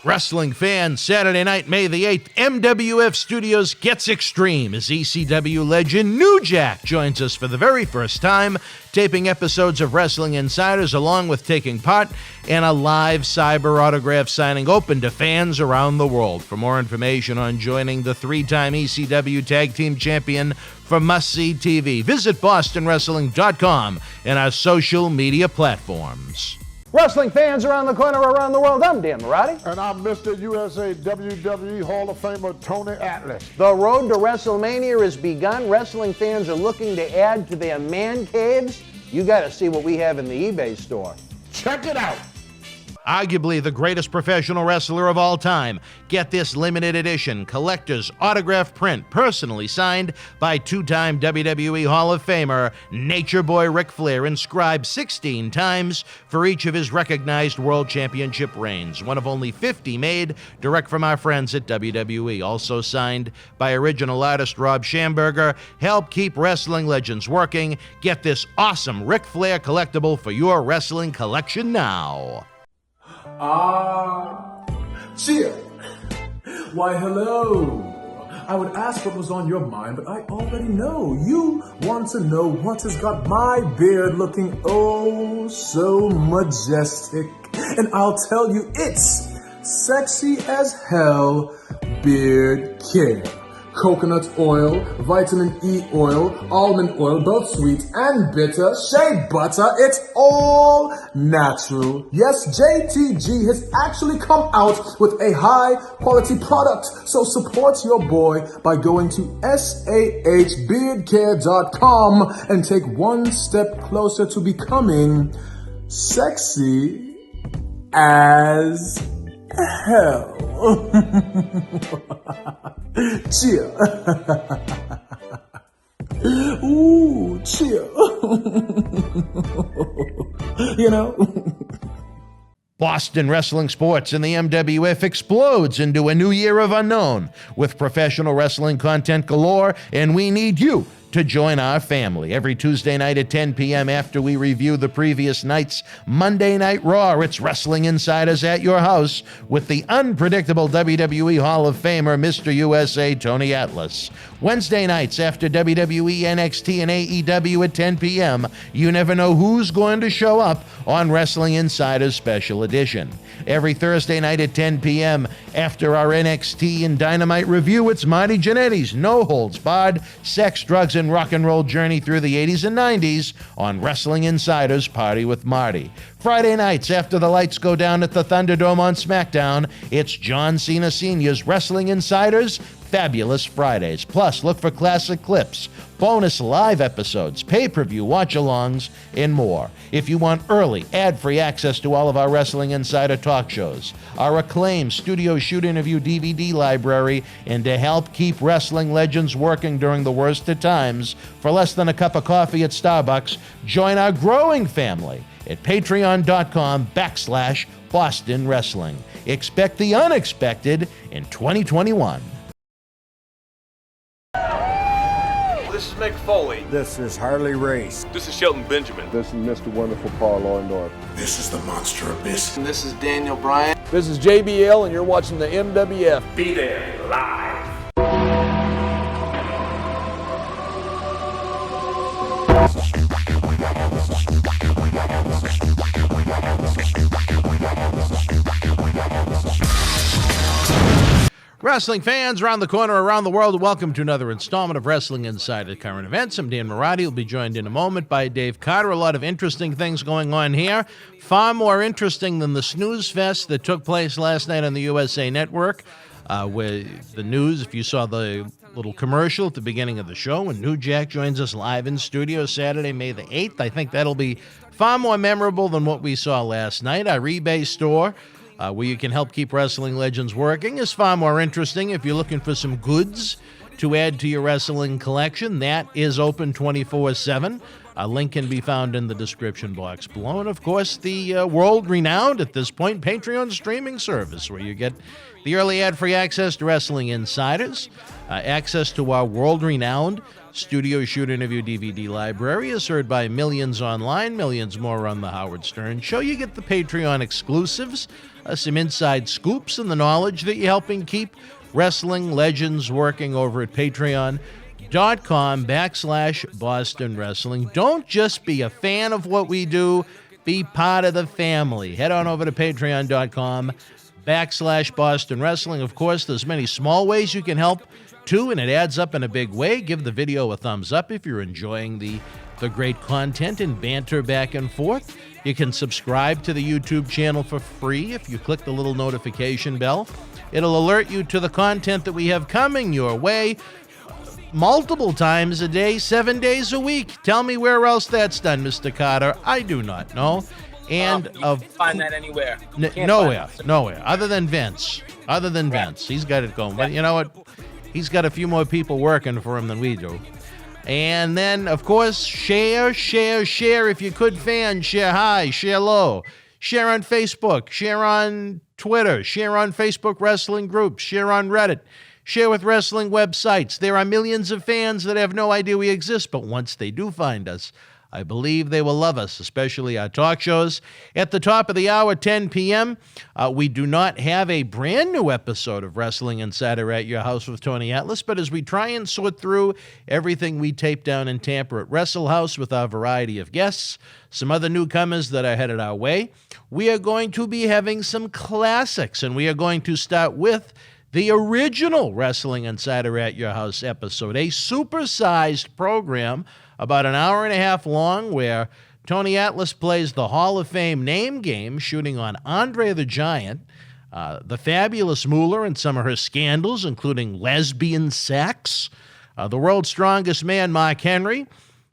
Wrestling fans, Saturday night, May the 8th, MWF Studios gets extreme as ECW legend New Jack joins us for the very first time, taping episodes of Wrestling Insiders along with taking part in a live cyber autograph signing open to fans around the world. For more information on joining the three-time ECW Tag Team Champion for Must-See TV, visit BostonWrestling.com and our social media platforms. Wrestling fans around the corner, around the world, I'm Dan Mirade. And I'm Mr. USA WWE Hall of Famer Tony Atlas. The road to WrestleMania has begun. Wrestling fans are looking to add to their man caves. You got to see what we have in the eBay store. Check it out. Arguably the greatest professional wrestler of all time. Get this limited edition collector's autograph print personally signed by two-time WWE Hall of Famer Nature Boy Ric Flair, inscribed 16 times for each of his recognized World Championship reigns. One of only 50 made direct from our friends at WWE. Also signed by original artist Rob Schamberger. Help keep wrestling legends working. Get this awesome Ric Flair collectible for your wrestling collection now. Cheer! Why, hello! I would ask what was on your mind, but I already know. You want to know what has got my beard looking oh so majestic. And I'll tell you, it's sexy as hell beard care. Coconut oil, vitamin E oil, almond oil, both sweet and bitter, shea butter, it's all natural. Yes, JTG has actually come out with a high quality product, so support your boy by going to sahbeardcare.com and take one step closer to becoming sexy as hell. Cheer. Ooh, cheer. You know? Boston Wrestling Sports and the MWF explodes into a new year of unknown with professional wrestling content galore, and we need you to join our family. Every Tuesday night at 10 p.m. after we review the previous night's Monday Night Raw, it's Wrestling Insiders at your house with the unpredictable WWE Hall of Famer, Mr. USA Tony Atlas. Wednesday nights after WWE, NXT, and AEW at 10 p.m., you never know who's going to show up on Wrestling Insiders Special Edition. Every Thursday night at 10 p.m. after our NXT and Dynamite review, it's Marty Jannetty's No Holds Barred Sex, Drugs, and Rock and Roll journey through the 80s and 90s on Wrestling Insiders Party with Marty. Friday nights after the lights go down at the Thunderdome on SmackDown, it's John Cena Sr.'s Wrestling Insiders Fabulous Fridays. Plus, look for classic clips, bonus live episodes, pay-per-view watch-alongs, and more. If you want early, ad-free access to all of our Wrestling Insider talk shows, our acclaimed studio shoot interview DVD library, and to help keep wrestling legends working during the worst of times, for less than a cup of coffee at Starbucks, join our growing family at patreon.com/Boston Wrestling. Expect the unexpected in 2021. This is Mick Foley. This is Harley Race. This is Shelton Benjamin. This is Mr. Wonderful Paul Orndorff. This is the Monster Abyss. And this is Daniel Bryan. This is JBL, and you're watching the MWF. Be there live. Wrestling fans around the corner, around the world, welcome to another installment of Wrestling Insider Current Events. I'm Dan Mirade. We'll be joined in a moment by Dave Carter. A lot of interesting things going on here. Far more interesting than the snooze fest that took place last night on the USA Network, where the news, if you saw the little commercial at the beginning of the show, when New Jack joins us live in studio Saturday, May the 8th. I think that'll be far more memorable than what we saw last night. Our eBay store, where you can help keep wrestling legends working, is far more interesting if you're looking for some goods to add to your wrestling collection. That is open 24/7. A link can be found in the description box below. And, of course, the world-renowned, at this point, Patreon streaming service, where you get the early ad-free access to Wrestling Insiders, access to our world-renowned studio shoot interview DVD library is heard by millions online, millions more on the Howard Stern Show. You get the Patreon exclusives, some inside scoops, and the knowledge that you're helping keep wrestling legends working over at patreon.com/Boston Wrestling. Don't just be a fan of what we do, be part of the family. Head on over to patreon.com/Boston Wrestling. Of course, there's many small ways you can help too, and it adds up in a big way. Give the video a thumbs up if you're enjoying the great content and banter back and forth. You can subscribe to the YouTube channel for free if you click the little notification bell. It'll alert you to the content that we have coming your way multiple times a day, 7 days a week. Tell me where else that's done, Mr. Carter. I do not know. And you can't find that anywhere. Nowhere. Other than Vince. Vince. He's got it going. But you know what? He's got a few more people working for him than we do. And then, of course, share if you could, fans. Share high, share low. Share on Facebook, share on Twitter, share on Facebook wrestling groups, share on Reddit, share with wrestling websites. There are millions of fans that have no idea we exist, but once they do find us, I believe they will love us, especially our talk shows. At the top of the hour, 10 p.m., we do not have a brand new episode of Wrestling Insider at Your House with Tony Atlas, but as we try and sort through everything we tape down in Tampa at Wrestle House with our variety of guests, some other newcomers that are headed our way, we are going to be having some classics, and we are going to start with the original Wrestling Insider at Your House episode, a supersized program about an hour and a half long where Tony Atlas plays the Hall of Fame name game, shooting on Andre the Giant, the fabulous Moolah and some of her scandals, including lesbian sex, the world's strongest man, Mark Henry,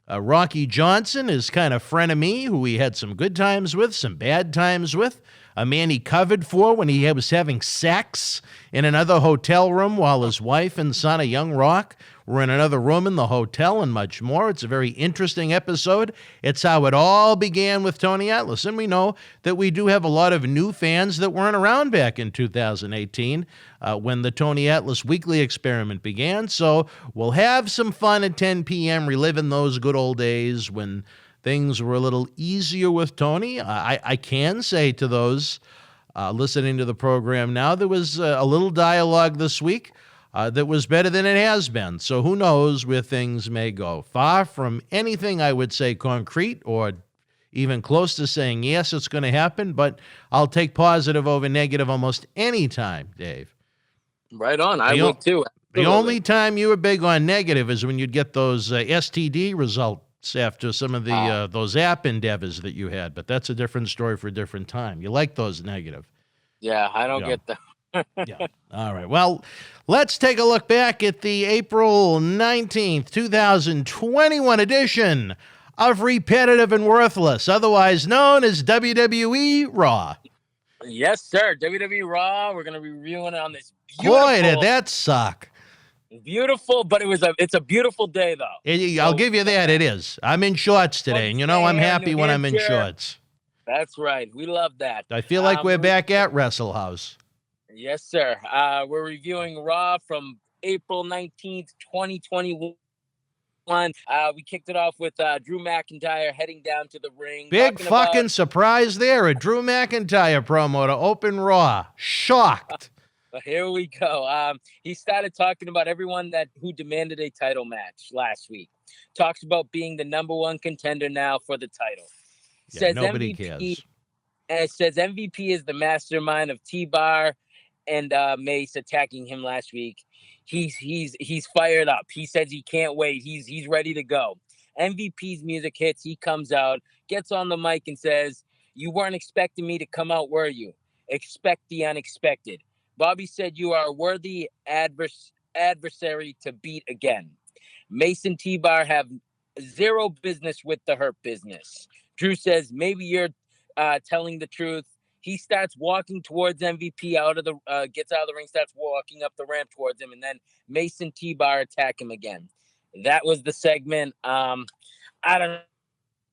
Rocky Johnson, his kind of frenemy, who he had some good times with, some bad times with, a man he covered for when he was having sex in another hotel room while his wife and son, a young Rock, were in another room in the hotel, and much more. It's a very interesting episode. It's how it all began with Tony Atlas. And we know that we do have a lot of new fans that weren't around back in 2018 when the Tony Atlas weekly experiment began. So we'll have some fun at 10 p.m. reliving those good old days when things were a little easier with Tony. I can say to those listening to the program now, there was a little dialogue this week that was better than it has been. So who knows where things may go. Far from anything I would say concrete or even close to saying, yes, it's going to happen, but I'll take positive over negative almost any time, Dave. Right on. I will too. The only time you were big on negative is when you'd get those STD results after some of the those app endeavors that you had, but that's a different story for a different time. You like those negative. Yeah, I don't get them. Yeah. All right. Well, let's take a look back at the April 19th, 2021 edition of Repetitive and Worthless, otherwise known as WWE Raw. Yes, sir. WWE Raw. We're going to be reviewing it on this beautiful... Boy, did that suck. Beautiful, but it's a beautiful day, though. I'll give you that. It is. I'm in shorts today, and you know I'm happy when I'm in shorts. That's right. We love that. I feel like we're back at Wrestle House. Yes, sir. We're reviewing Raw from April 19th, 2021. We kicked it off with Drew McIntyre heading down to the ring. Big fucking surprise there. A Drew McIntyre promo to open Raw. Shocked. Here we go. He started talking about everyone who demanded a title match last week. Talks about being the number one contender now for the title. Says nobody cares. And it says MVP is the mastermind of T-Bar and Mace attacking him last week. He's fired up. He says he can't wait. He's ready to go. MVP's music hits. He comes out, gets on the mic and says, "You weren't expecting me to come out, were you? Expect the unexpected. Bobby said you are a worthy adversary to beat again. Mace and T-Bar have zero business with the Hurt Business." Drew says, "Maybe you're telling the truth." He starts walking towards MVP gets out of the ring, starts walking up the ramp towards him, and then Mace and T-Bar attack him again. That was the segment. I don't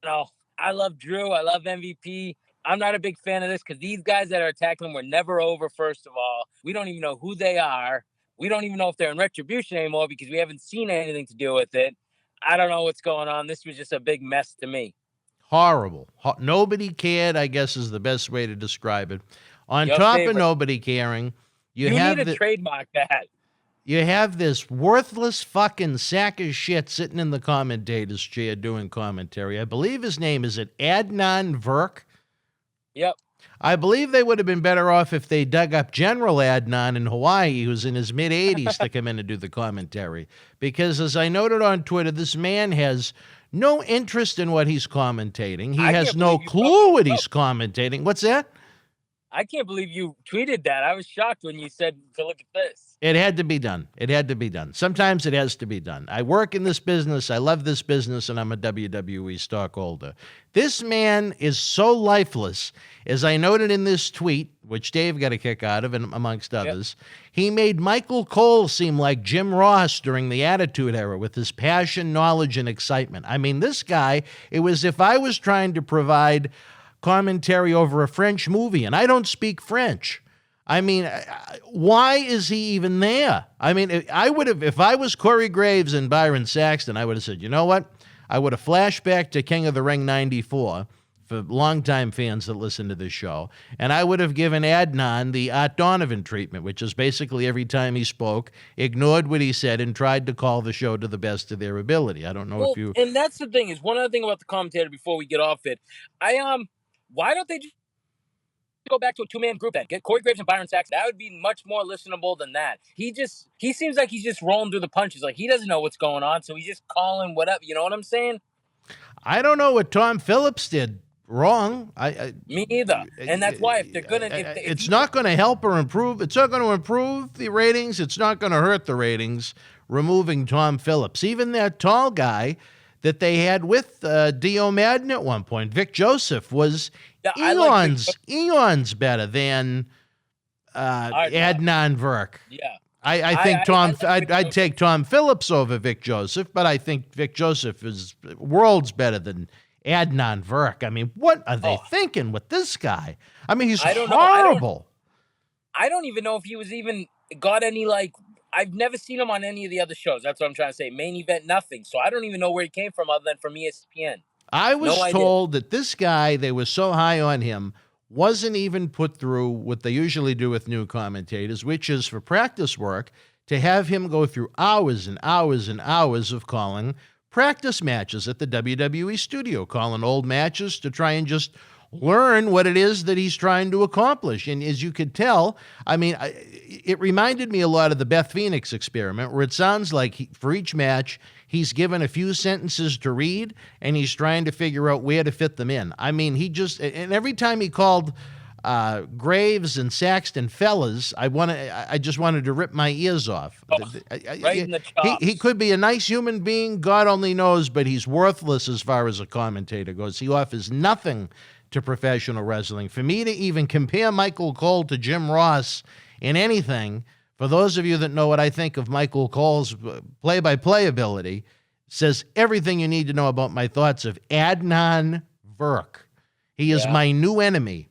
No, I love Drew. I love MVP. I'm not a big fan of this because these guys that are attacking him were never over, first of all. We don't even know who they are. We don't even know if they're in Retribution anymore because we haven't seen anything to do with it. I don't know what's going on. This was just a big mess to me. Horrible. Nobody cared, I guess, is the best way to describe it. On Your top favorite. of nobody caring, You need to trademark that. you have this worthless fucking sack of shit sitting in the commentator's chair doing commentary. I believe his name is Adnan Verk. Yep. I believe they would have been better off if they dug up General Adnan in Hawaii, who's in his mid-80s, to come in and do the commentary. Because, as I noted on Twitter, this man has no interest in what he's commentating. He has no clue what he's commentating. What's that? I can't believe you tweeted that. I was shocked when you said to look at this. It had to be done. It had to be done. Sometimes it has to be done. I work in this business. I love this business, and I'm a WWE stockholder. This man is so lifeless. As I noted in this tweet, which Dave got a kick out of, and amongst others, he made Michael Cole seem like Jim Ross during the Attitude Era with his passion, knowledge, and excitement. I mean, this guy, it was if I was trying to provide commentary over a French movie, and I don't speak French. I mean, why is he even there? I mean, I would have, if I was Corey Graves and Byron Saxton, I would have said, you know what? I would have flashed back to King of the Ring 94 for longtime fans that listen to this show, and I would have given Adnan the Art Donovan treatment, which is basically every time he spoke, ignored what he said and tried to call the show to the best of their ability. I don't know if you... And that's the thing, is one other thing about the commentator before we get off it. Why don't they just go back to a two-man group then? Get Corey Graves and Byron Saxton. That would be much more listenable than that. He seems like he's just rolling through the punches. Like, he doesn't know what's going on, so he's just calling whatever. You know what I'm saying? I don't know what Tom Phillips did wrong. Me either. And that's why if they're gonna, it's not going to help or improve. It's not going to improve the ratings. It's not going to hurt the ratings. Removing Tom Phillips, even that tall guy that they had with Dio Madden at one point, Vic Joseph, was eons better than Adnan Verk. Yeah. I think I'd take Tom Phillips over Vic Joseph, but I think Vic Joseph is worlds better than Adnan Verk. I mean, what are they thinking with this guy? I mean, he's horrible. I don't even know if he was even got any, like, I've never seen him on any of the other shows. That's what I'm trying to say. Main event, nothing. So I don't even know where he came from other than from ESPN. I was told that this guy, they were so high on him, wasn't even put through what they usually do with new commentators, which is for practice work, to have him go through hours and hours and hours of calling practice matches at the WWE studio, calling old matches to try and just learn what it is that he's trying to accomplish. And as you could tell, I mean, it reminded me a lot of the Beth Phoenix experiment, where it sounds like for each match, he's given a few sentences to read, and he's trying to figure out where to fit them in. I mean, and every time he called Graves and Saxton fellas, I just wanted to rip my ears off. Right in the chops. He could be a nice human being, God only knows, but he's worthless as far as a commentator goes. He offers nothing to professional wrestling. For me to even compare Michael Cole to Jim Ross in anything, for those of you that know what I think of Michael Cole's play-by-play ability, says everything you need to know about my thoughts of Adnan Verk. He is my new enemy.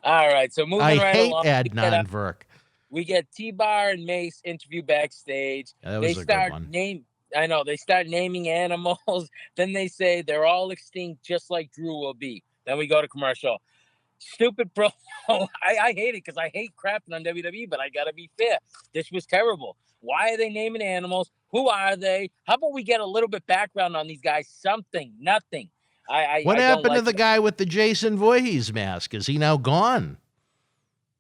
All right, so moving right along. I hate Adnan Verk. We get T-Bar and Mace interview backstage. That was a good one. I know, they start naming animals. Then they say they're all extinct just like Drew will be. Then we go to commercial. Stupid promo. I hate it because I hate crapping on WWE, but I got to be fair. This was terrible. Why are they naming animals? Who are they? How about we get a little bit background on these guys? Something. Nothing. What happened to the guy with the Jason Voorhees mask? Is he now gone?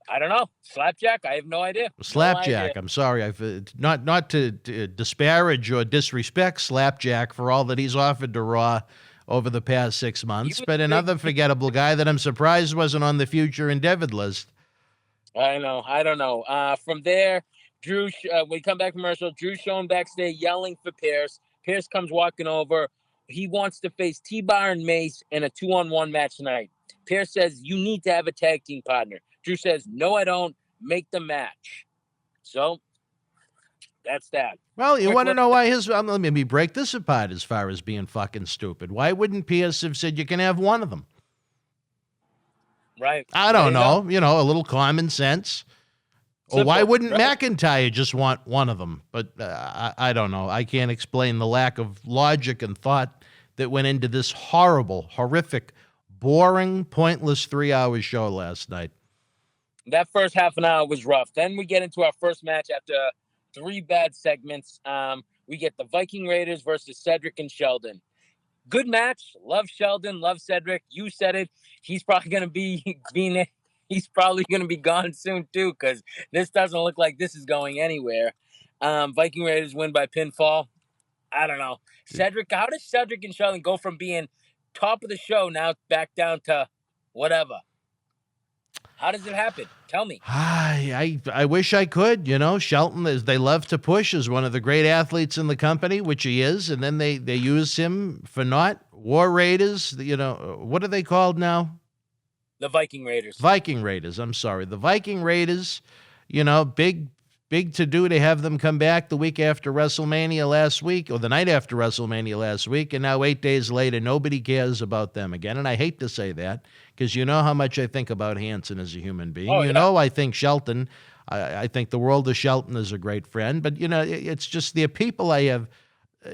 I don't know. Slapjack? I have no idea. Slapjack. I'm sorry. Not to disparage or disrespect Slapjack for all that he's offered to Raw over the past 6 months, but another forgettable guy that I'm surprised wasn't on the future endeavored list. I know. I don't know. From there, Drew, we come back commercial. Drew showing backstage yelling for Pierce. Pierce comes walking over. He wants to face T-Bar and Mace in a 2-on-1 match tonight. Pierce says, you need to have a tag team partner. Drew says, no, I don't. Make the match. So That's that. Well, you Quick want to look- know why his... let me break this apart as far as being fucking stupid. Why wouldn't Pierce have said you can have one of them? Right. I There don't you know. go. You know, a little common sense. Or why Simple, wouldn't right? McIntyre just want one of them? But I don't know. I can't explain the lack of logic and thought that went into this horrible, horrific, boring, pointless 3-hour show last night. That first half an hour was rough. Then we get into our first match after 3 bad segments. We get the Viking Raiders versus Cedric and Sheldon. Good match. Love Sheldon. Love Cedric. You said it. He's probably going to be he's probably going to be gone soon too, because this doesn't look like this is going anywhere. Viking Raiders win by pinfall. I don't know. Cedric, how does Cedric and Sheldon go from being top of the show now back down to whatever? How does it happen? Tell me. I wish I could. You know, Shelton, as they love to push, is one of the great athletes in the company, which he is, and then they use him for naught. War Raiders, you know, what are they called now? The Viking Raiders. Viking Raiders. I'm sorry. The Viking Raiders, you know, big to do to have them come back the week after WrestleMania last week, or the night after WrestleMania last week, and now 8 days later, nobody cares about them again. And I hate to say that, because you know how much I think about Hanson as a human being. Oh, you yeah. know, I think Shelton, I think the world of Shelton is a great friend, but, you know, it's just the people I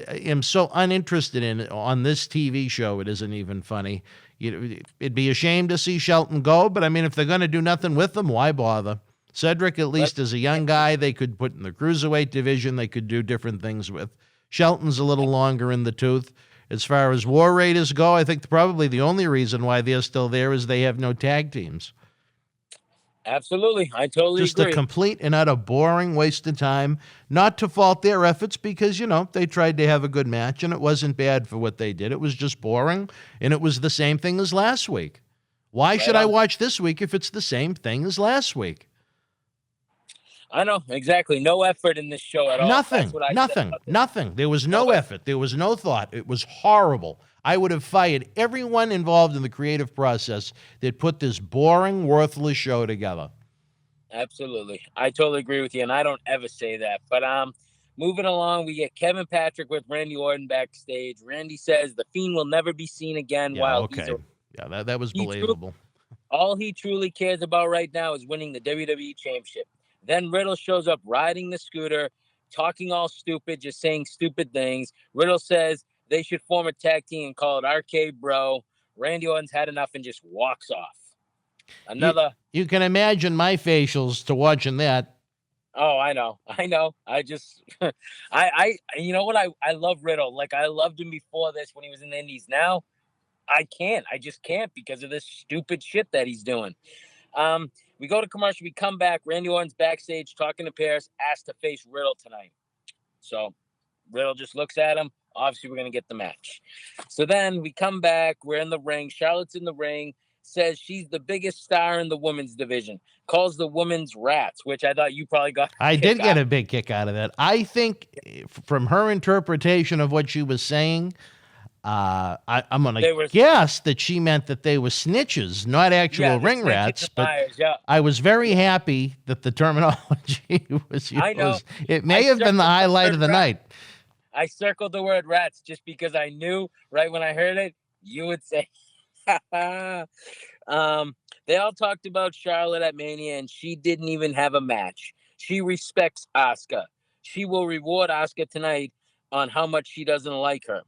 am so uninterested in on this TV show, it isn't even funny. It'd be a shame to see Shelton go, but I mean, if they're going to do nothing with them, why bother? Cedric, at least, is a young guy they could put in the cruiserweight division. They could do different things with. Shelton's a little longer in the tooth. As far as War Raiders go, I think probably the only reason why they're still there is they have no tag teams. Absolutely. I totally Just agree. a complete and utter boring waste of time. Not to fault their efforts, because, you know, they tried to have a good match, and it wasn't bad for what they did. It was just boring, and it was the same thing as last week. Why should I watch this week if it's the same thing as last week? I know, exactly. No effort in this show at all. Nothing, That's what I said nothing, about this. nothing. There was no effort. There was no thought. It was horrible. I would have fired everyone involved in the creative process that put this boring, worthless show together. Absolutely. I totally agree with you, and I don't ever say that. But moving along, we get Kevin Patrick with Randy Orton backstage. Randy says the Fiend will never be seen again while he's a Yeah, that was believable. all he truly cares about right now is winning the WWE Championship. Then Riddle shows up riding the scooter, talking all stupid, just saying stupid things. Riddle says they should form a tag team and call it Arcade Bro. Randy Orton's had enough and just walks off. Another. You can imagine my facials to watching that. Oh, I know. I just, you know what? I love Riddle. Like, I loved him before this when he was in the Indies. Now, I just can't because of this stupid shit that he's doing. We go to commercial. We come back. Randy Orton's backstage talking to Paris, asked to face Riddle tonight. So Riddle just looks at him. Obviously, we're going to get the match. So then we come back. We're in the ring. Charlotte's in the ring. Says she's the biggest star in the women's division. Calls the women's rats, which I thought you probably got. I did get a big kick out of that. I think from her interpretation of what she was saying, I'm going to guess that she meant that they were snitches, not actual ring rats. But I was very happy that the terminology was used. I know. It may have been the highlight of the night. I circled the word rats just because I knew right when I heard it, you would say. They all talked about Charlotte at Mania, and she didn't even have a match. She respects Asuka. She will reward Asuka tonight on how much she doesn't like her.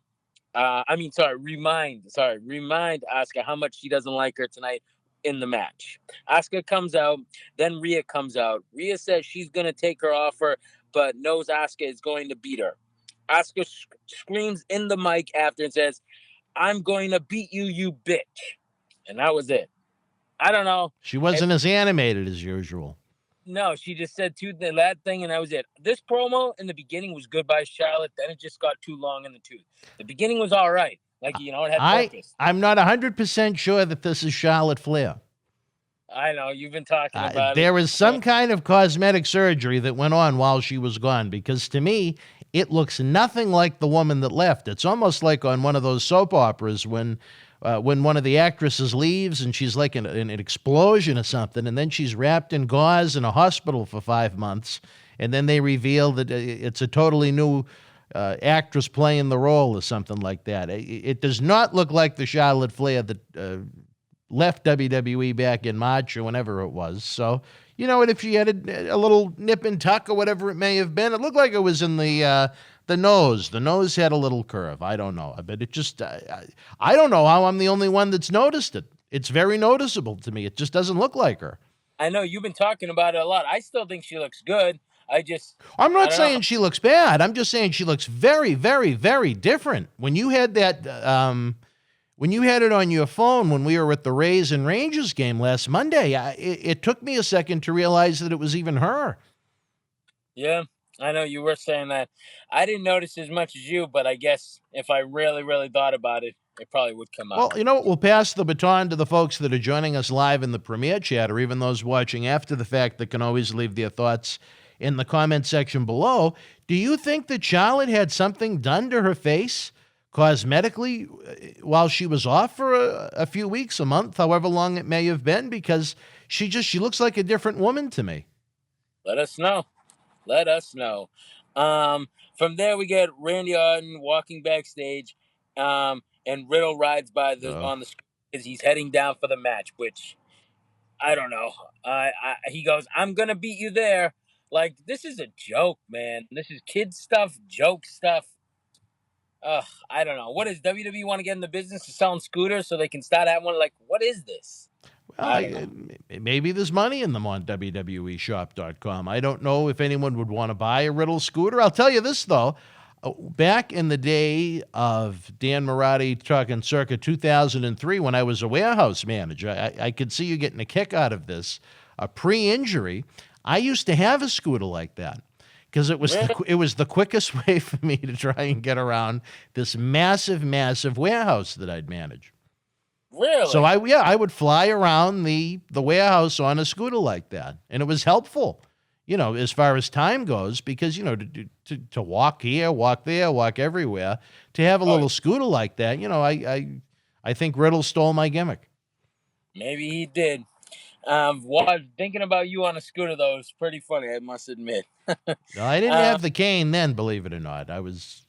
Remind Asuka how much she doesn't like her tonight in the match. Asuka comes out, then Rhea comes out. Rhea says she's going to take her offer, but knows Asuka is going to beat her. Asuka screams in the mic after and says, "I'm going to beat you, you bitch." And that was it. I don't know. She wasn't as animated as usual. No, she just said that thing, and that was it. This promo in the beginning was good by Charlotte. Then it just got too long in the tooth. The beginning was all right. Like, you know, it had purpose. I'm not 100% sure that this is Charlotte Flair. I know. You've been talking about it. There was some kind of cosmetic surgery that went on while she was gone, because to me, it looks nothing like the woman that left. It's almost like on one of those soap operas when one of the actresses leaves and she's like in an explosion or something, and then she's wrapped in gauze in a hospital for 5 months, and then they reveal that it's a totally new actress playing the role or something like that. It does not look like the Charlotte Flair that left WWE back in March or whenever it was. So, you know what, if she had a little nip and tuck or whatever it may have been, it looked like it was in the nose. The nose had a little curve. I don't know. But it just, I don't know how I'm the only one that's noticed it. It's very noticeable to me. It just doesn't look like her. I know you've been talking about it a lot. I still think she looks good. I'm not saying know. she looks bad. I'm just saying she looks very, very, very different. When you had that, when you had it on your phone when we were at the Rays and Rangers game last Monday, it took me a second to realize that it was even her. Yeah, I know you were saying that. I didn't notice as much as you, but I guess if I really, really thought about it, it probably would come up. Well, you know what? We'll pass the baton to the folks that are joining us live in the premiere chat, or even those watching after the fact that can always leave their thoughts in the comment section below. Do you think that Charlotte had something done to her face cosmetically while she was off for a few weeks, a month, however long it may have been? Because she looks like a different woman to me. Let us know. Let us know. From there, we get Randy Orton walking backstage, and Riddle rides by on the screen as he's heading down for the match, which I don't know. He goes, "I'm gonna beat you there." Like, this is a joke, man. This is kid stuff, joke stuff. I don't know. What does WWE want to get in the business of selling scooters so they can start having one? Like, what is this? Well, maybe there's money in them on WWEshop.com. I don't know if anyone would want to buy a Riddle scooter. I'll tell you this, though. Back in the day of Dan Mirade talking circa 2003, when I was a warehouse manager, I could see you getting a kick out of this. Pre-injury, I used to have a scooter like that because it was the quickest way for me to try and get around this massive, massive warehouse that I'd manage. Really? So I would fly around the warehouse on a scooter like that, and it was helpful, you know, as far as time goes, because, you know, to walk here, walk there, walk everywhere, to have a little scooter like that, you know, I think Riddle stole my gimmick. Maybe he did. Thinking about you on a scooter, though, is pretty funny, I must admit. No, I didn't have the cane then, believe it or not. It was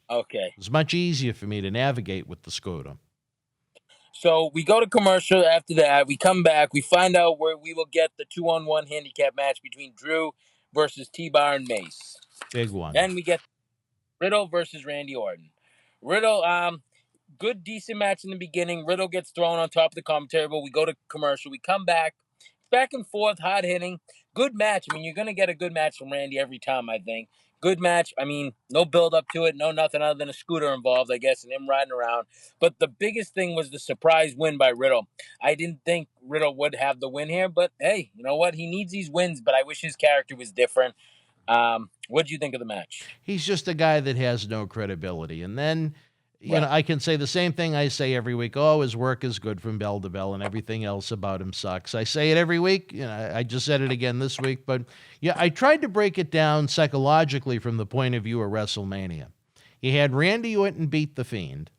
much easier for me to navigate with the scooter. So we go to commercial after that. We come back. We find out where we will get the 2-on-1 handicap match between Drew versus T-Bar and Mace. Big one. Then we get Riddle versus Randy Orton. Riddle, good, decent match in the beginning. Riddle gets thrown on top of the commentary, but we go to commercial. We come back. Back and forth, hard hitting. Good match. I mean, you're going to get a good match from Randy every time, I think. Good match. I mean, no build up to it. No nothing other than a scooter involved, I guess, and him riding around. But the biggest thing was the surprise win by Riddle. I didn't think Riddle would have the win here, but hey, you know what? He needs these wins, but I wish his character was different. What did you think of the match? He's just a guy that has no credibility. And then, you know, I can say the same thing I say every week. Oh, his work is good from bell to bell, and everything else about him sucks. I say it every week. You know, I just said it again this week. But yeah, I tried to break it down psychologically from the point of view of WrestleMania. He had Randy Orton beat The Fiend,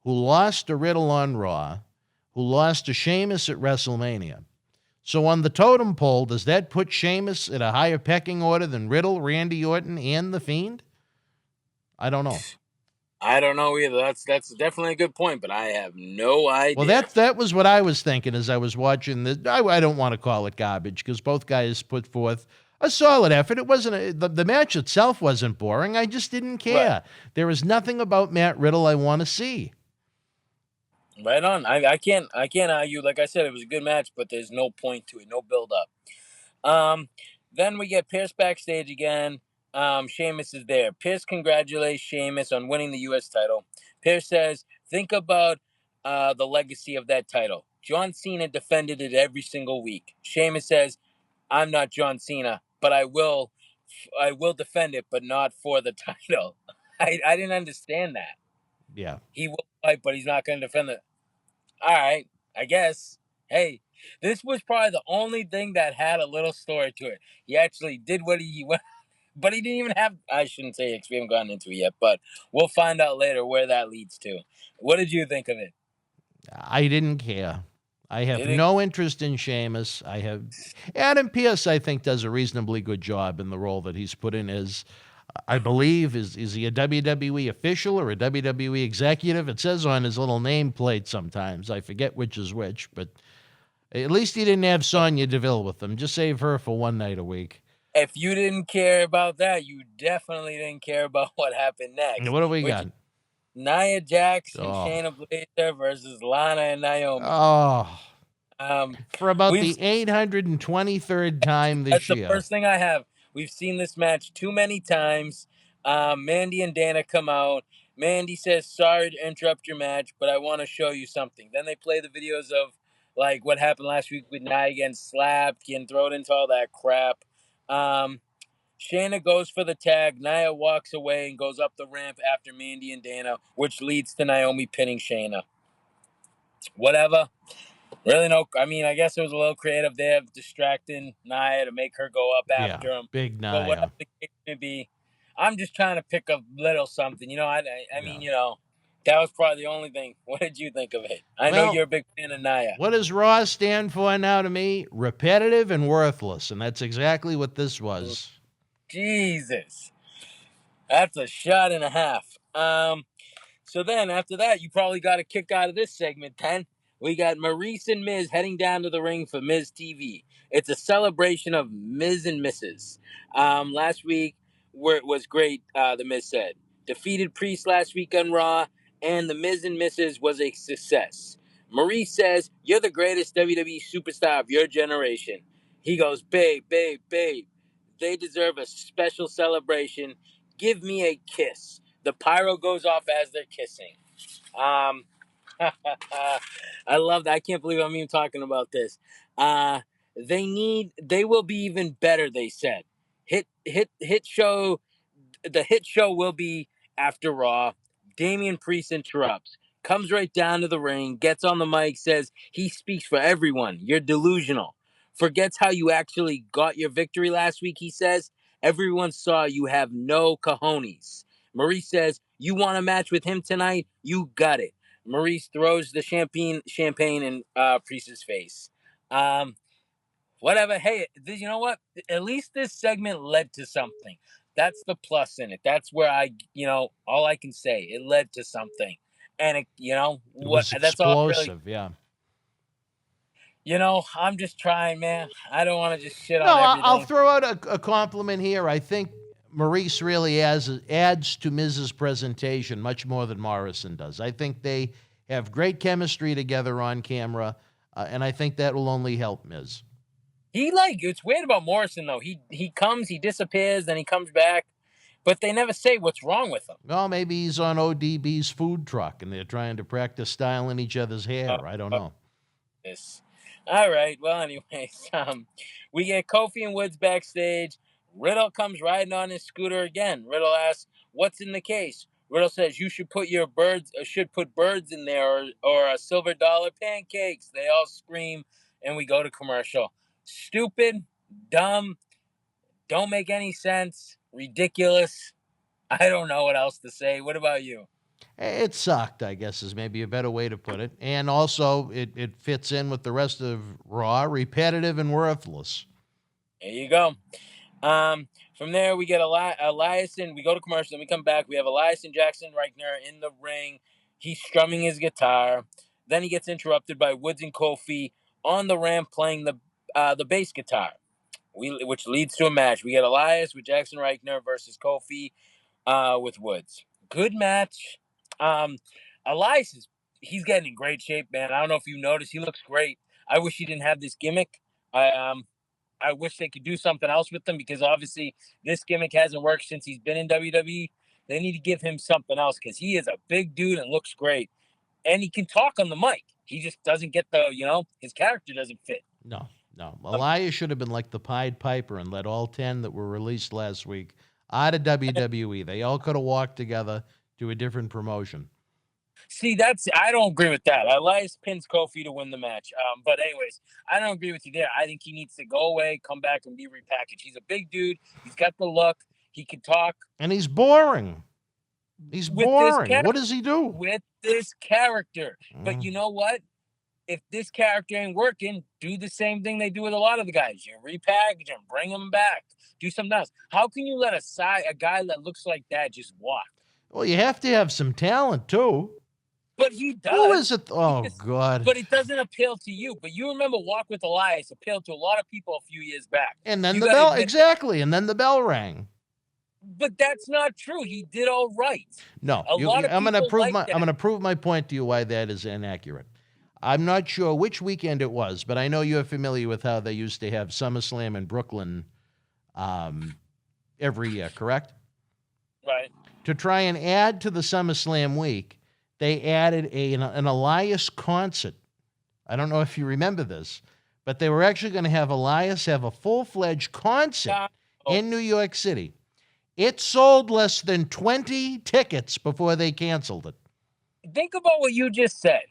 who lost to Riddle on Raw, who lost to Sheamus at WrestleMania. So on the totem pole, does that put Sheamus at a higher pecking order than Riddle, Randy Orton, and The Fiend? I don't know. I don't know either. That's definitely a good point, but I have no idea. Well, that was what I was thinking as I was watching this. I don't want to call it garbage because both guys put forth a solid effort. It wasn't the match itself wasn't boring. I just didn't care. Right. There is nothing about Matt Riddle I want to see. Right on. I can't argue. Like I said, it was a good match, but there's no point to it, no build up. Then we get Pierce backstage again. Sheamus is there. Pierce congratulates Sheamus on winning the U.S. title. Pierce says, think about the legacy of that title. John Cena defended it every single week. Sheamus says, I'm not John Cena, but I will defend it, but not for the title. I didn't understand that. Yeah. He will fight, but he's not going to defend it. All right, I guess. Hey, this was probably the only thing that had a little story to it. He actually did what he went. But he didn't even have, I shouldn't say it, we haven't gotten into it yet, but we'll find out later where that leads to. What did you think of it? I didn't care. I have no interest in Sheamus. I have Adam Pearce, I think, does a reasonably good job in the role that he's put in as, I believe, is he a WWE official or a WWE executive? It says on his little nameplate sometimes. I forget which is which, but at least he didn't have Sonya Deville with him. Just save her for one night a week. If you didn't care about that, you definitely didn't care about what happened next. What do we got? Nia Jax and Shayna Baszler versus Lana and Naomi. For about the 823rd time this year. That's the first thing I have. We've seen this match too many times. Mandy and Dana come out. Mandy says, sorry to interrupt your match, but I want to show you something. Then they play the videos of like what happened last week with Nia getting slapped, getting thrown into all that crap. Shayna goes for the tag. Nia walks away and goes up the ramp after Mandy and Dana, which leads to Naomi pinning Shayna. Whatever. Really no. I mean, I guess it was a little creative there, distracting Nia to make her go up after him. Big Nia. But whatever the case may be, I'm just trying to pick a little something. You know, I mean, you know, that was probably the only thing. What did you think of it? I know you're a big fan of Nia. What does Raw stand for now to me? Repetitive and worthless, and that's exactly what this was. Jesus. That's a shot and a half. So then after that, you probably got a kick out of this segment, then. We got Maurice and Miz heading down to the ring for Miz TV. It's a celebration of Miz and Mrs. Last week it was great, the Miz said. Defeated Priest last week on Raw, and the Miz and Mrs. was a success. Maurice says, you're the greatest WWE superstar of your generation. He goes, babe, babe, babe. They deserve a special celebration. Give me a kiss. The pyro goes off as they're kissing. I love that. I can't believe I'm even talking about this. They will be even better, they said. The hit show will be after Raw. Damian Priest interrupts, comes right down to the ring, gets on the mic, says he speaks for everyone. You're delusional. Forgets how you actually got your victory last week, he says. Everyone saw you have no cojones. Maurice says, you want a match with him tonight? You got it. Maurice throws the champagne in Priest's face. Whatever. Hey, you know what? At least this segment led to something. That's the plus in it. That's where all I can say. It led to something. And, it was that's all explosive, yeah. You know, I'm just trying, man. I don't want to just shit on everything. I'll throw out a compliment here. I think Maurice really adds to Miz's presentation much more than Morrison does. I think they have great chemistry together on camera, and I think that will only help Miz. It's weird about Morrison, though. He comes, he disappears, then he comes back, but they never say what's wrong with him. Well, maybe he's on ODB's food truck, and they're trying to practice styling each other's hair. I don't know. Yes. All right. Well, anyways, we get Kofi and Woods backstage. Riddle comes riding on his scooter again. Riddle asks, "What's in the case?" Riddle says, "You should put birds in there or silver dollar pancakes." They all scream, and we go to commercial. Stupid, dumb, don't make any sense, ridiculous. I don't know what else to say. What about you? It sucked, I guess, is maybe a better way to put it. And also, it fits in with the rest of Raw, repetitive and worthless. There you go. From there, we get Elias, and we go to commercial, and we come back. We have Elias and Jackson Reichner in the ring. He's strumming his guitar. Then he gets interrupted by Woods and Kofi on the ramp playing the bass guitar, which leads to a match. We get Elias with Jackson Reichner versus Kofi with Woods. Good match. Elias he's getting in great shape, man. I don't know if you noticed, he looks great. I wish he didn't have this gimmick. I wish they could do something else with him because obviously this gimmick hasn't worked since he's been in WWE. They need to give him something else because he is a big dude and looks great. And he can talk on the mic. He just doesn't get his character doesn't fit. No. Elias should have been like the Pied Piper and let all 10 that were released last week out of WWE. They all could have walked together to a different promotion. See, I don't agree with that. Elias pins Kofi to win the match. But anyways, I don't agree with you there. I think he needs to go away, come back, and be repackaged. He's a big dude. He's got the look. He can talk. And he's boring. He's boring. What does he do? With this character. But you know what? if this character ain't working, do the same thing they do with a lot of the guys. You repackage them, bring them back, do something else. How can you let a guy that looks like that just walk? Well, you have to have some talent too. But he does. Who is it? Oh, God. But it doesn't appeal to you. But you remember Walk with Elias appealed to a lot of people a few years back. And then You the gotta bell, admit- exactly. And then the bell rang. But that's not true. He did all right. No, A lot of I'm going to people prove like my that. I'm going to prove my point to you why that is inaccurate. I'm not sure which weekend it was, but I know you're familiar with how they used to have SummerSlam in Brooklyn every year, correct? Right. To try and add to the SummerSlam week, they added an Elias concert. I don't know if you remember this, but they were actually going to have Elias have a full-fledged concert in New York City. It sold less than 20 tickets before they canceled it. Think about what you just said.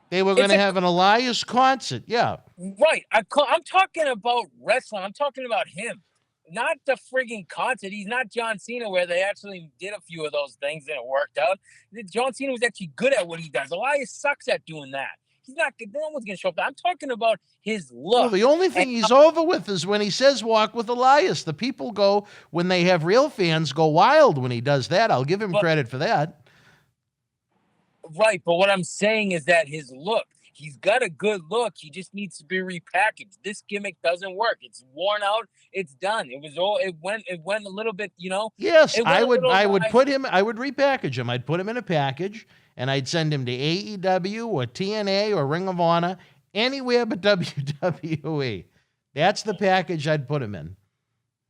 They were going to have an Elias concert, yeah. Right. I'm talking about wrestling. I'm talking about him, not the frigging concert. He's not John Cena, where they actually did a few of those things and it worked out. John Cena was actually good at what he does. Elias sucks at doing that. He's not good. No one's going to show up. I'm talking about his look. Well, the only thing he's over with is when he says walk with Elias. The people go, when they have real fans, go wild when he does that. I'll give him credit for that. Right, but what I'm saying is that his look, he's got a good look. He just needs to be repackaged. This gimmick doesn't work. It's worn out. It's done. It went a little bit, Yes, I would repackage him. I'd put him in a package and I'd send him to AEW or TNA or Ring of Honor, anywhere but WWE. That's the package I'd put him in.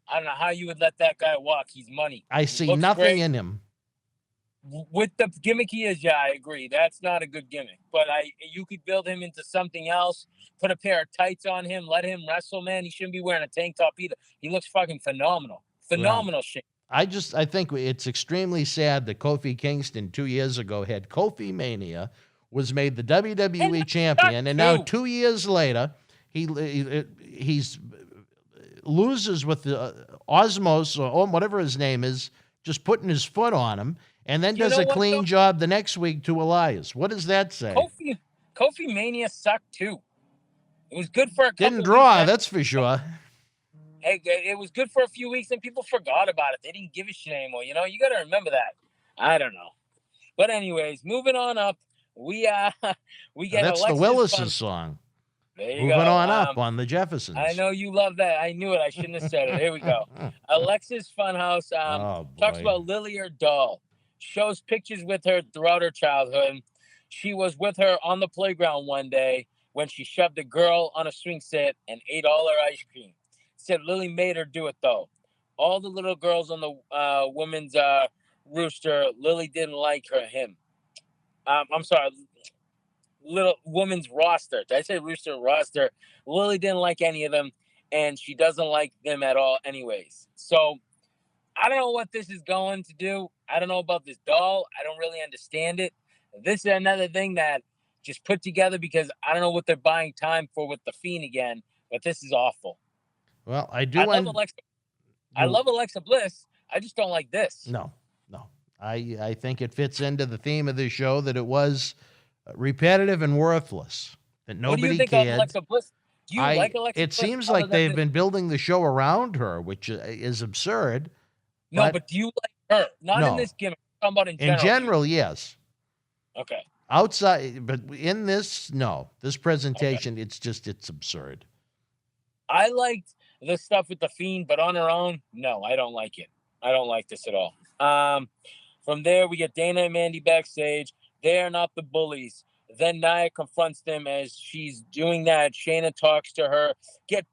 I don't know how you would let that guy walk. He's money. I see nothing in him. With the gimmick he is, yeah, I agree. That's not a good gimmick. But you could build him into something else, put a pair of tights on him, let him wrestle, man. He shouldn't be wearing a tank top either. He looks fucking phenomenal. Phenomenal shit. I think it's extremely sad that Kofi Kingston 2 years ago had Kofi Mania, was made the WWE champion, and now 2 years later, he's loses with the Osmos or whatever his name is, just putting his foot on him, and then does a clean job the next week to Elias. What does that say? Kofi Mania sucked too. It was good for a couple Didn't draw, weeks. that's for sure. Hey, it was good for a few weeks, and people forgot about it. They didn't give a shit anymore. You got to remember that. I don't know. But anyways, moving on up, we get that's Alexis the Willis's song. There you Moving go. on up on the Jeffersons. I know you love that. I knew it. I shouldn't have said it. Here we go. Alexis Funhouse talks about Lily, her doll. Shows pictures with her throughout her childhood. She was with her on the playground one day when she shoved a girl on a swing set and ate all her ice cream. Said Lily made her do it, though. All the little girls on the women's rooster, Lily didn't like him. I'm sorry, little women's roster. Did I say rooster roster? Lily didn't like any of them, and she doesn't like them at all anyways. So I don't know what this is going to do. I don't know about this doll. I don't really understand it. This is another thing that just put together because I don't know what they're buying time for with the Fiend again, but this is awful. Well, I love Alexa Bliss. I just don't like this. No. I think it fits into the theme of this show that it was repetitive and worthless, that nobody What do you think cared. of Alexa Bliss? Do you like Alexa It Bliss? seems like they've been building the show around her, which is absurd. No, but do you like her? Not in this gimmick. I'm talking about in general. In general, yes. Okay. Outside, but in this, no. This presentation, it's absurd. I liked the stuff with the Fiend, but on her own, no, I don't like it. I don't like this at all. From there, we get Dana and Mandy backstage. They are not the bullies. Then Nia confronts them as she's doing that. Shayna talks to her. Get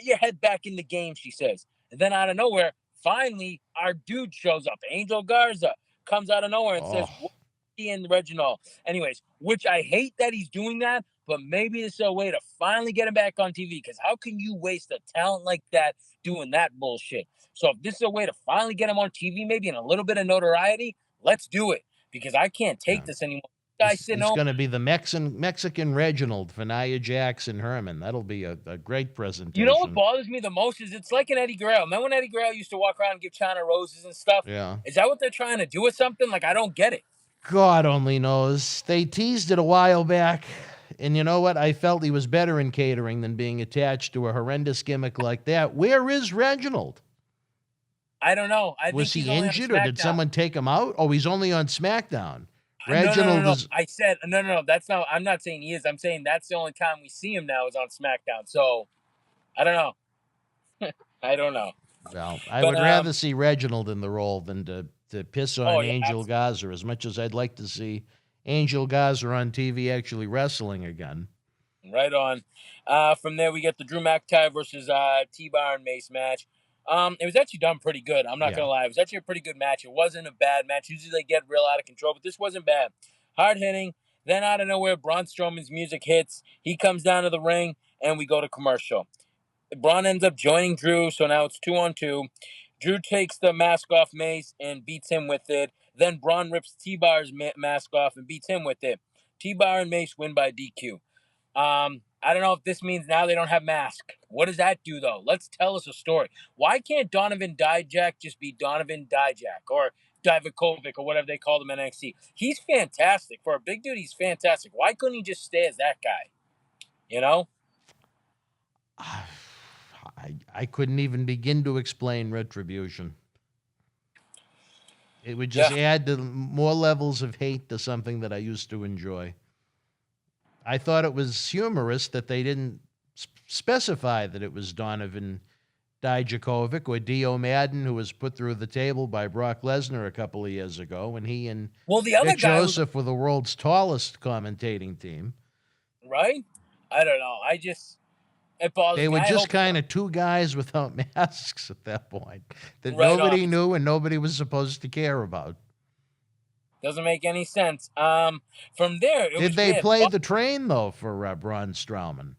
your head back in the game, she says. And then out of nowhere, finally, our dude shows up. Angel Garza comes out of nowhere and says, he and Reginald. Anyways, which I hate that he's doing that, but maybe this is a way to finally get him back on TV, because how can you waste a talent like that doing that bullshit? So if this is a way to finally get him on TV, maybe in a little bit of notoriety, let's do it, because I can't take this anymore. It's going to be the Mexican Reginald for Nia Jax and Herman. That'll be a great presentation. You know what bothers me the most is it's like an Eddie Guerrero. Remember when Eddie Guerrero used to walk around and give China roses and stuff? Yeah. Is that what they're trying to do with something? Like, I don't get it. God only knows. They teased it a while back. And you know what? I felt he was better in catering than being attached to a horrendous gimmick like that. Where is Reginald? I don't know. I Was think he he's only on injured or did SmackDown. someone take him out? Oh, he's only on SmackDown. No. Reginald is. I said no. That's not. I'm not saying he is. I'm saying that's the only time we see him now is on SmackDown. So I don't know. I don't know. Well, I But, would rather see Reginald in the role than to piss on Oh, yeah, Angel absolutely. Gaza, as much as I'd like to see Angel Gaza on TV actually wrestling again. Right on. From there, we get the Drew McIntyre versus T-Bar and Mace match. It was actually done pretty good. I'm not Yeah. going to lie. It was actually a pretty good match. It wasn't a bad match. Usually they get real out of control, but this wasn't bad. Hard hitting. Then out of nowhere, Braun Strowman's music hits. He comes down to the ring, and we go to commercial. Braun ends up joining Drew, so now it's 2-on-2. Drew takes the mask off Mace and beats him with it. Then Braun rips T-Bar's mask off and beats him with it. T-Bar and Mace win by DQ. I don't know if this means now they don't have mask. What does that do, though? Let's tell us a story. Why can't Donovan Dijak just be Donovan Dijak or Divakovic or whatever they called him in NXT? He's fantastic. For a big dude, he's fantastic. Why couldn't he just stay as that guy? You know? I couldn't even begin to explain Retribution. It would just add to more levels of hate to something that I used to enjoy. I thought it was humorous that they didn't specify that it was Donovan Dijakovic or Dio Madden, who was put through the table by Brock Lesnar a couple of years ago, when he and the other Vic guy Joseph were the world's tallest commentating team. Right? I don't know. It bothers They me. were I just hope- kind of two guys without masks at that point that Right nobody on. knew and nobody was supposed to care about. Doesn't make any sense. From there, it Did was they weird. play the train, though, for Braun Strowman?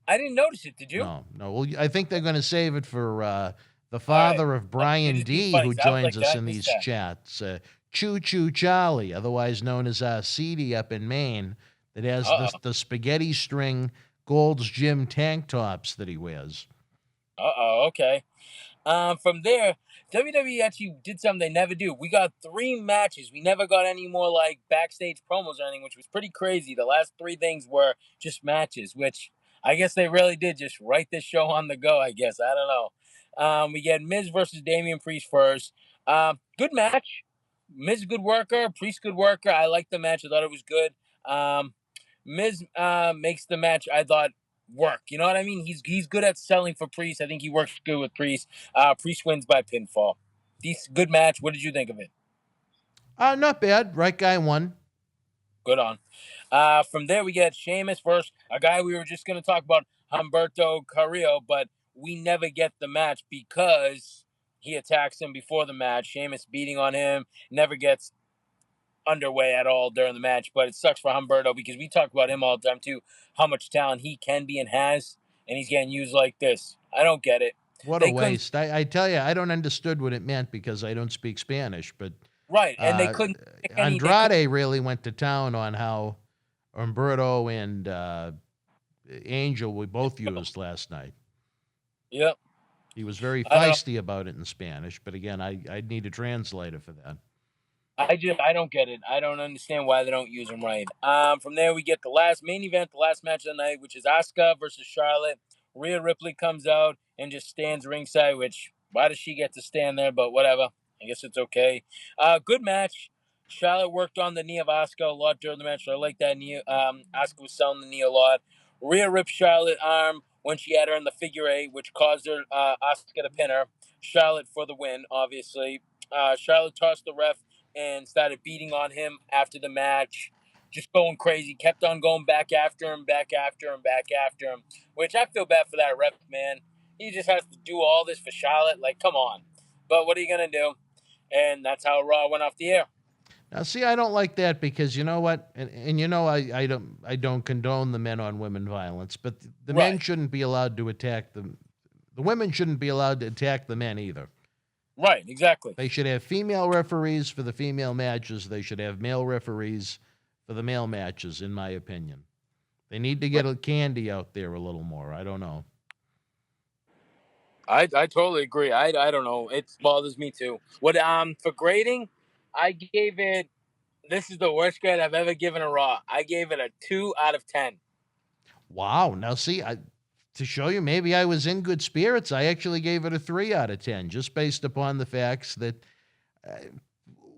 I didn't notice it. Did you? No. Well, I think they're going to save it for the father of Brian These D., fights, who I was joins like, us did I in miss these that? chats. Choo Choo Charlie, otherwise known as Seedy up in Maine, that has the spaghetti string Gold's Gym tank tops that he wears. Okay. From there, WWE actually did something they never do. We got 3 matches. We never got any more like backstage promos or anything, which was pretty crazy. The last 3 things were just matches, which I guess they really did just write this show on the go, I guess. I don't know. We get Miz versus Damian Priest first. Good match. Miz, good worker. Priest, good worker. I liked the match. I thought it was good. Miz makes the match, I thought, work. You know what I mean? He's good at selling for Priest. I think he works good with Priest. Priest wins by pinfall. Good match. What did you think of it? Not bad. Right guy won. Good on. From there, we get Sheamus versus a guy we were just going to talk about, Humberto Carrillo, but we never get the match because he attacks him before the match. Sheamus beating on him, never gets underway at all during the match, but it sucks for Humberto because we talk about him all the time too, how much talent he can be and has, and he's getting used like this. I don't get it. What a waste. I tell you, I don't understood what it meant because I don't speak Spanish, but right, and they couldn't. Andrade really went to town on how Humberto and Angel we both used last night. Yep. He was very feisty about it in Spanish, but again, I'd need a translator for that. I don't get it. I don't understand why they don't use him right. From there, we get the last main event, the last match of the night, which is Asuka versus Charlotte. Rhea Ripley comes out and just stands ringside, which, why does she get to stand there? But whatever. I guess it's okay. Good match. Charlotte worked on the knee of Asuka a lot during the match, so I like that knee. Asuka was selling the knee a lot. Rhea ripped Charlotte's arm when she had her in the figure 8, which caused her Asuka to pin her. Charlotte for the win, obviously. Charlotte tossed the ref and started beating on him after the match, just going crazy, kept on going back after him, which I feel bad for that ref, man. He just has to do all this for Charlotte. Like, come on. But what are you going to do? And that's how Raw went off the air. Now, see, I don't like that because you know what, and you know I don't condone the men on women violence, but the men shouldn't be allowed to attack them. The women shouldn't be allowed to attack the men either. Right, exactly. They should have female referees for the female matches. They should have male referees for the male matches, in my opinion. They need to get a candy out there a little more. I don't know. I totally agree. I don't know. It bothers me too. What for grading, I gave it This is the worst grade I've ever given a Raw. I gave it a 2 out of 10. Wow. Now, see, to show you, maybe I was in good spirits. I actually gave it a 3 out of 10, just based upon the facts that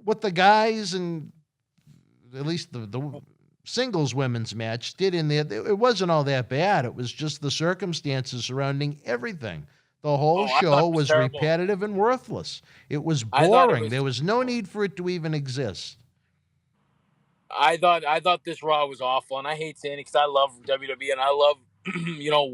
what the guys and at least the singles women's match did in there, it wasn't all that bad. It was just the circumstances surrounding everything. The whole show was terrible. repetitive and worthless. It was I thought it boring. was There was no need for it to even exist. I thought this Raw was awful, and I hate saying it because I love WWE and I love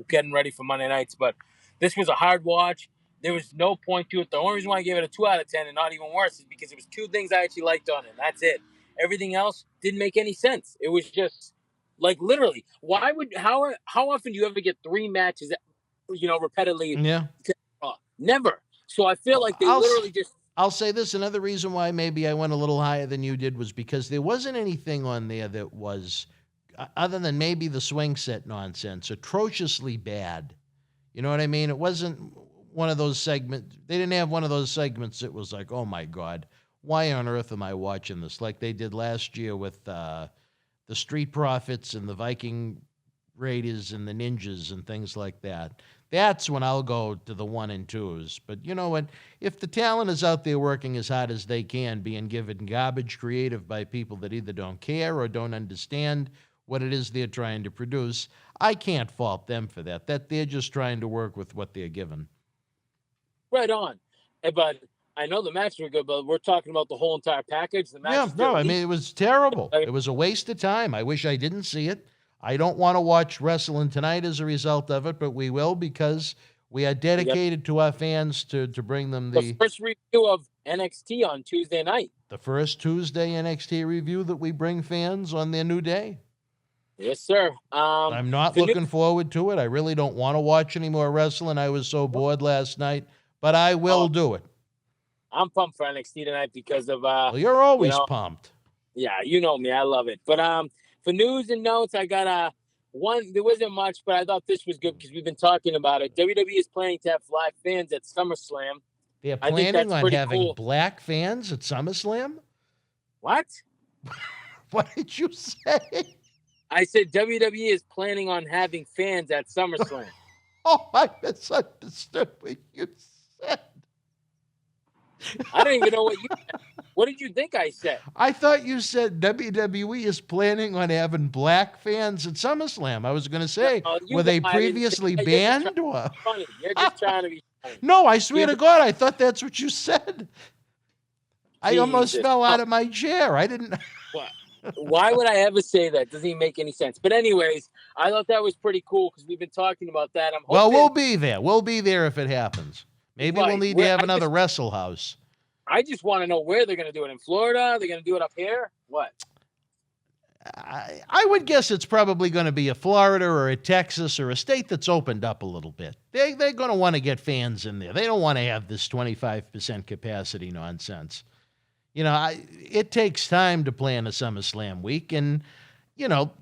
getting ready for Monday nights. But this was a hard watch. There was no point to it. The only reason why I gave it a 2 out of 10 and not even worse is because it was 2 things I actually liked on it. That's it. Everything else didn't make any sense. It was just like literally. How often do you ever get 3 matches, repeatedly? Yeah. Never. So I feel like they literally just. I'll say this, another reason why maybe I went a little higher than you did was because there wasn't anything on there that was, other than maybe the swing set nonsense, atrociously bad. You know what I mean? It wasn't one of those segments. They didn't have one of those segments that was like, oh my God, why on earth am I watching this? Like they did last year with the Street Profits and the Viking Raiders and the Ninjas and things like that. That's when I'll go to the 1 and 2s. But you know what? If the talent is out there working as hard as they can, being given garbage creative by people that either don't care or don't understand what it is they're trying to produce, I can't fault them for that. That they're just trying to work with what they're given. Right on. But I know the matches were good, but we're talking about the whole entire package. The match it was terrible. It was a waste of time. I wish I didn't see it. I don't want to watch wrestling tonight as a result of it, but we will because we are dedicated to our fans to bring them the first review of NXT on Tuesday night. The first Tuesday NXT review that we bring fans on their new day. Yes, sir. I'm not looking forward to it. I really don't want to watch any more wrestling. I was so bored last night, but I will do it. I'm pumped for NXT tonight because of well, you're always pumped. Yeah, you know me. I love it. But for news and notes, I got one. There wasn't much, but I thought this was good because we've been talking about it. WWE is planning to have live fans at SummerSlam. They're planning on having black fans at SummerSlam? What? What did you say? I said WWE is planning on having fans at SummerSlam. Oh, I misunderstood what you said. I don't even know what you said. What did you think I said? I thought you said WWE is planning on having black fans at SummerSlam. I was going to say, were they previously banned? You're just trying to be funny. No, I swear to God, I thought that's what you said. I almost fell out of my chair. I didn't. Why would I ever say that? Doesn't even make any sense. But anyways, I thought that was pretty cool because we've been talking about that. I'm hoping, well, we'll be there. We'll be there if it happens. Maybe we'll need to have another Wrestle House. I just want to know where they're going to do it. In Florida? They're going to do it up here? What? I would guess it's probably going to be a Florida or a Texas or a state that's opened up a little bit. They're going to want to get fans in there. They don't want to have this 25% capacity nonsense. You know, it takes time to plan a SummerSlam week. And, you know,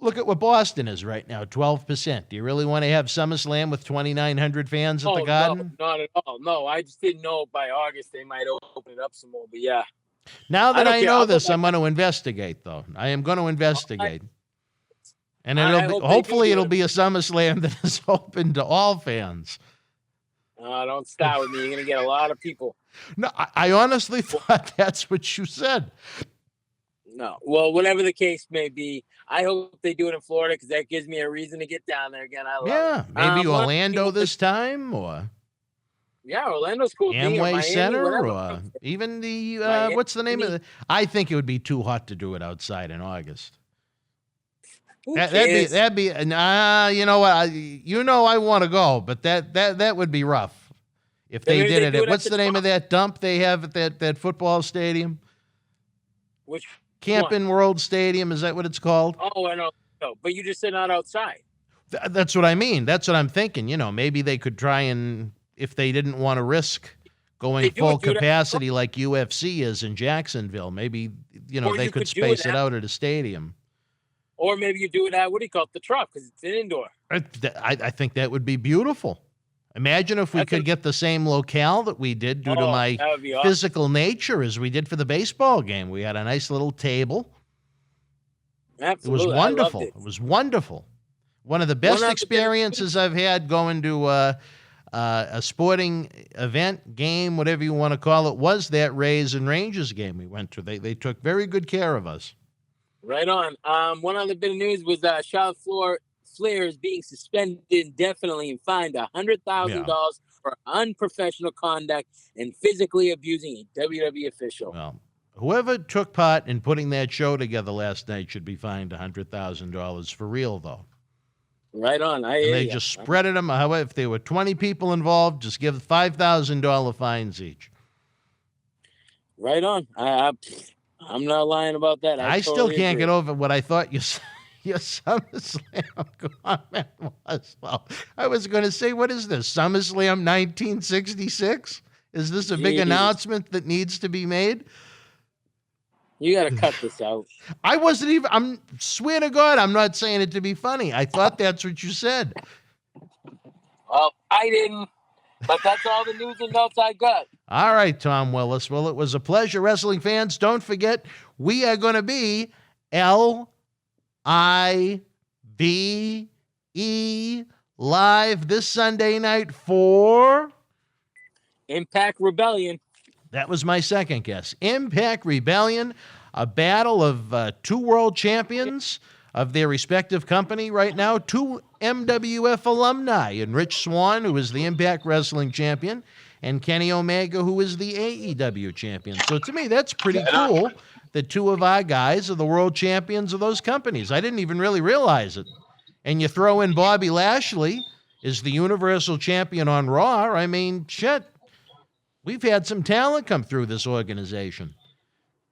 look at what Boston is right now, 12%. Do you really want to have SummerSlam with 2,900 fans at the Garden? No, not at all. No, I just didn't know by August they might open it up some more. But, yeah. Now that I know this, I'm going to investigate, though. I am going to investigate. And hopefully it'll be a SummerSlam that is open to all fans. Don't start with me. You're going to get a lot of people. No, I honestly thought that's what you said. No. Well, whatever the case may be, I hope they do it in Florida because that gives me a reason to get down there again. I love it. Maybe Orlando this time, or Orlando's cool. Amway Miami, Center, or even the what's the name of the? I think it would be too hot to do it outside in August. That'd be. You know what? I want to go, but that would be rough if they did it. What's the name of that dump they have at that football stadium? Which Camping World Stadium, is that what it's called? Oh, I know. No, but you just said not outside. That's what I mean. That's what I'm thinking. You know, maybe they could try and, if they didn't want to risk going full capacity like UFC is in Jacksonville, maybe, they could space it out at a stadium. Or maybe you do it at, what do you call it, the Truck, because it's an indoor. I think that would be beautiful. Imagine if we could get the same locale that we did due to my that would be awesome. physical nature as we did for the baseball game. We had a nice little table. Absolutely. It was wonderful. I loved It was wonderful. One of the best experiences I've had going to a sporting event, game, whatever you want to call it, was that Rays and Rangers game we went to. They took very good care of us. Right on. One other bit of news was Charlotte Flair is being suspended indefinitely and fined $100,000 for unprofessional conduct and physically abusing a WWE official. Well, whoever took part in putting that show together last night should be fined $100,000 for real, though. Right on. And they just spreaded them. However, if there were 20 people involved, just give $5,000 fines each. Right on. I'm not lying about that. I still totally can't agree. get over what I thought your SummerSlam comment was. Well, I was going to say, what is this, SummerSlam 1966? Is this a big announcement that needs to be made? You got to cut this out. I wasn't even, I'm swear to God, I'm not saying it to be funny. I thought that's what you said. Well, I didn't, but that's all the news and notes I got. All right, Tom Willis. Well, it was a pleasure, wrestling fans. Don't forget, we are going to be LIVE live this Sunday night for Impact Rebellion. That was my second guess. Impact Rebellion, a battle of two world champions of their respective company right now, two MWF alumni, and Rich Swann, who is the Impact Wrestling champion, and Kenny Omega, who is the AEW champion. So to me, that's pretty cool that two of our guys are the world champions of those companies. I didn't even really realize it. And you throw in Bobby Lashley is the Universal Champion on Raw. I mean, shit. We've had some talent come through this organization.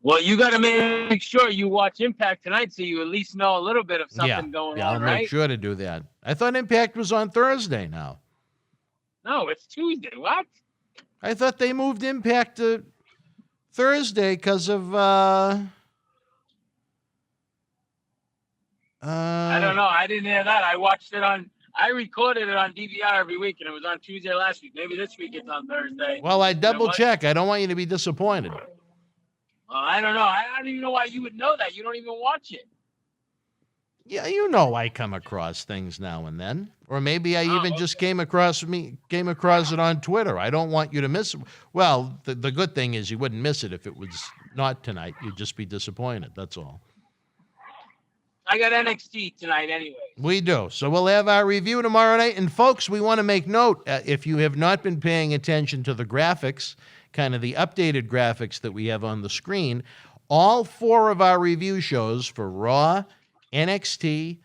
Well, you got to make sure you watch Impact tonight so you at least know a little bit of something going on, I'll right? make sure to do that. I thought Impact was on Thursday now. No, it's Tuesday. What? I thought they moved Impact to Thursday because of... I don't know. I didn't hear that. I recorded it on DVR every week, and it was on Tuesday last week. Maybe this week it's on Thursday. Well, I double check. I don't want you to be disappointed. I don't know. I don't even know why you would know that. You don't even watch it. Yeah, you know I come across things now and then. Or maybe I even just came across it on Twitter. I don't want you to miss it. Well, the good thing is you wouldn't miss it if it was not tonight. You'd just be disappointed. That's all. I got NXT tonight anyway. We do. So we'll have our review tomorrow night. And folks, we want to make note, if you have not been paying attention to the graphics, kind of the updated graphics that we have on the screen, all four of our review shows for Raw, NXT,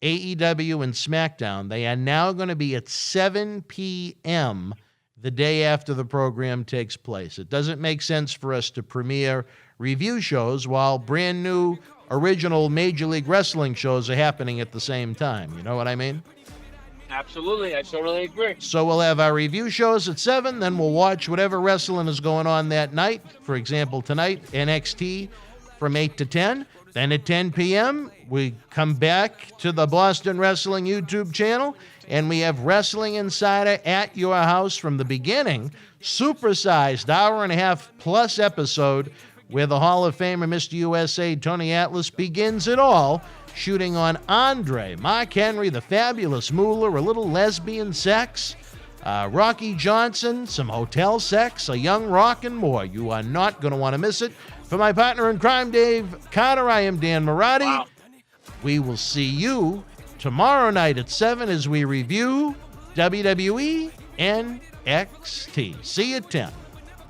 AEW, and SmackDown, they are now going to be at 7 p.m. the day after the program takes place. It doesn't make sense for us to premiere review shows while brand new original Major League Wrestling shows are happening at the same time. You know what I mean? Absolutely. I totally agree. So we'll have our review shows at 7, then we'll watch whatever wrestling is going on that night. For example, tonight, NXT from 8 to 10. Then at 10 p.m., we come back to the Boston Wrestling YouTube channel, and we have Wrestling Insider at your house from the beginning, supersized hour-and-a-half plus episode where the Hall of Famer, Mr. USA, Tony Atlas, begins it all, shooting on Andre, Mark Henry, the Fabulous Moolah, a little lesbian sex, Rocky Johnson, some hotel sex, a young rock, and more. You are not going to want to miss it. For my partner in crime, Dave Carter, I am Dan Mirade. Wow. We will see you tomorrow night at 7 as we review WWE NXT. See you at 10.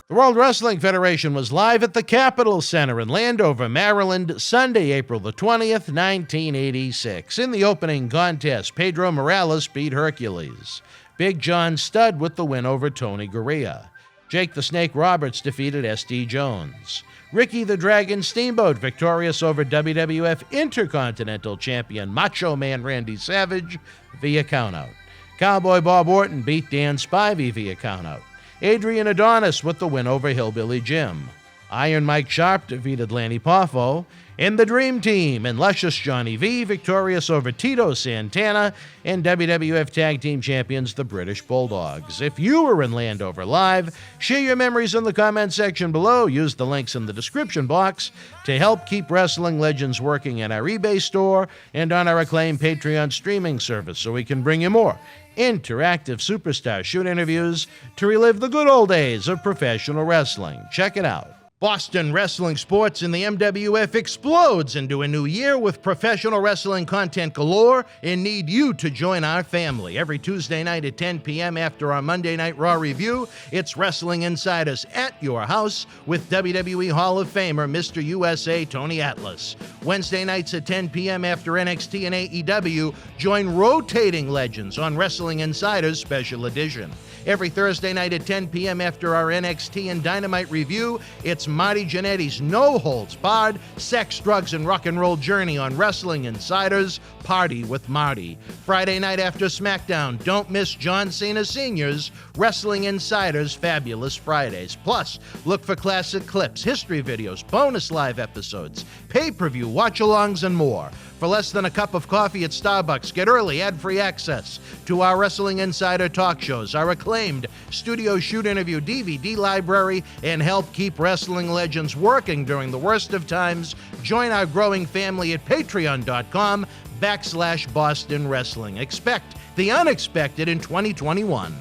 The World Wrestling Federation was live at the Capitol Center in Landover, Maryland, Sunday, April the 20th, 1986. In the opening contest, Pedro Morales beat Hercules. Big John Studd with the win over Tony Gurria. Jake the Snake Roberts defeated S.D. Jones. Ricky the Dragon Steamboat victorious over WWF Intercontinental Champion Macho Man Randy Savage via countout. Cowboy Bob Orton beat Dan Spivey via countout. Adrian Adonis with the win over Hillbilly Jim. Iron Mike Sharp defeated Lanny Poffo. In the Dream Team, and Luscious Johnny V victorious over Tito Santana, and WWF Tag Team Champions, the British Bulldogs. If you were in Landover Live, share your memories in the comment section below. Use the links in the description box to help keep wrestling legends working at our eBay store and on our acclaimed Patreon streaming service so we can bring you more interactive superstar shoot interviews to relive the good old days of professional wrestling. Check it out. Boston wrestling sports in the MWF explodes into a new year with professional wrestling content galore and need you to join our family. Every Tuesday night at 10 p.m. after our Monday Night Raw review, it's Wrestling Insiders at your house with WWE Hall of Famer Mr. USA Tony Atlas. Wednesday nights at 10 p.m. after NXT and AEW, join rotating legends on Wrestling Insiders Special Edition. Every Thursday night at 10 p.m. after our NXT and Dynamite review, it's Marty Jannetty's No Holds Barred Sex, Drugs, and Rock and Roll journey on Wrestling Insiders Party with Marty. Friday night after SmackDown, don't miss John Cena Sr.'s Wrestling Insiders Fabulous Fridays. Plus, look for classic clips, history videos, bonus live episodes, pay-per-view watch-alongs, and more. For less than a cup of coffee at Starbucks, get early ad-free access to our Wrestling Insider talk shows, our acclaimed studio shoot interview DVD library, and help keep wrestling legends working during the worst of times. Join our growing family at patreon.com/Boston Wrestling. Expect the unexpected in 2021.